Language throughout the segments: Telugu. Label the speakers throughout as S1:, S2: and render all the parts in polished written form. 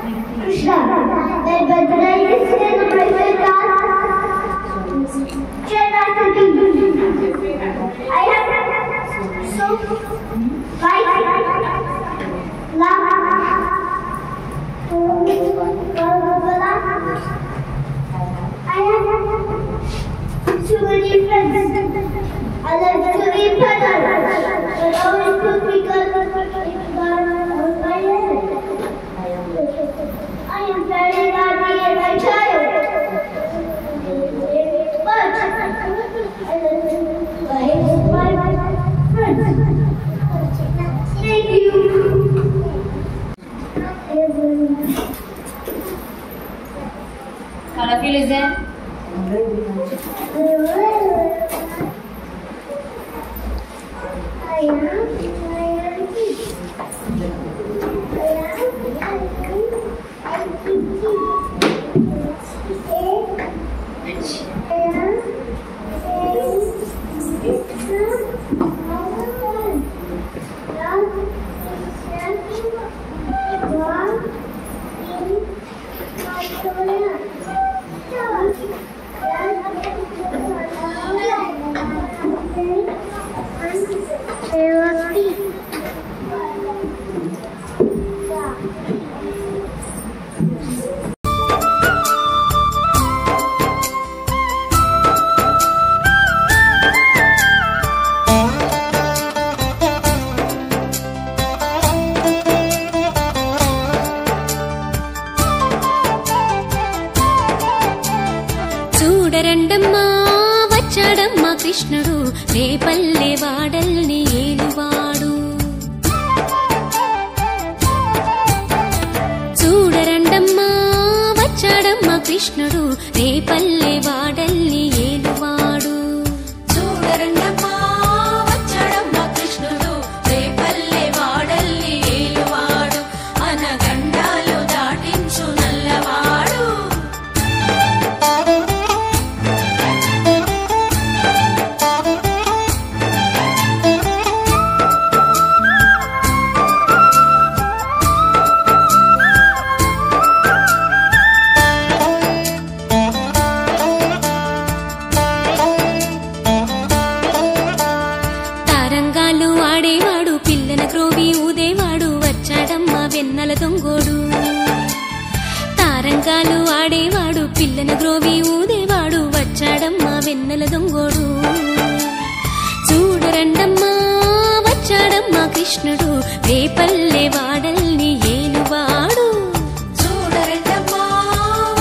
S1: Krishna, that Bhadrayi is in the present I have so right love I have so many friends. I love to be better, but always put me on my head. I am very naughty and my child. But I love my friends. Thank you.
S2: How feel is it?
S3: చూడరండమ్మా వచ్చాడమ్మా కృష్ణుడు రేపల్లె వాడల్ని ఏలువాడు. చూడరండమ్మా వచ్చాడమ్మా కృష్ణుడు రేపల్లె వాడల్ని ఏలువాడు. చూడరండమ్మా వచ్చాడమ్మా కృష్ణుడు రేపల్లె వాడల్ని ఏలువాడు. అనగండాలు దాటించు నల్లవాడు. తారంగాలు ఆడేవాడు పిల్లన క్రోవి ఊదేవాడు వచ్చాడమ్మా వెన్నెల దొంగోడు. తారంగాలు ఆడేవాడు పిల్లన క్రోవి ఊదేవాడు వచ్చాడమ్మా వెన్నెల దొంగోడు. చూడరండమ్మా వచ్చాడమ్మా కృష్ణుడు రేపల్లె వాడల్ని ఏలువాడు. చూడరండమ్మా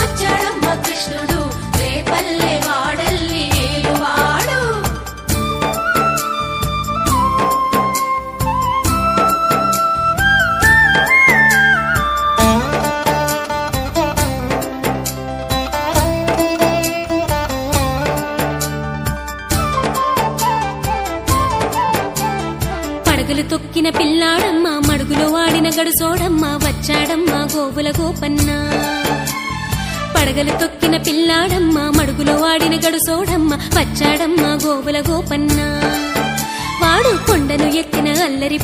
S3: వచ్చాడమ్మా కృష్ణుడు రేపల్లె వాడల్ని ఏలువాడు. పడగలు తొక్కిన పిల్లాడమ్మ మడుగులో వాడిన గడుసోడమ్మ వచ్చాడమ్మ గోవుల గోపన్న. పడగలు తొక్కిన పిల్లాడమ్మ మడుగులో వాడిన గడుసోడమ్మ వచ్చాడమ్మ గోవుల గోపన్న. వాడు కొండను ఎక్కిన అల్లరి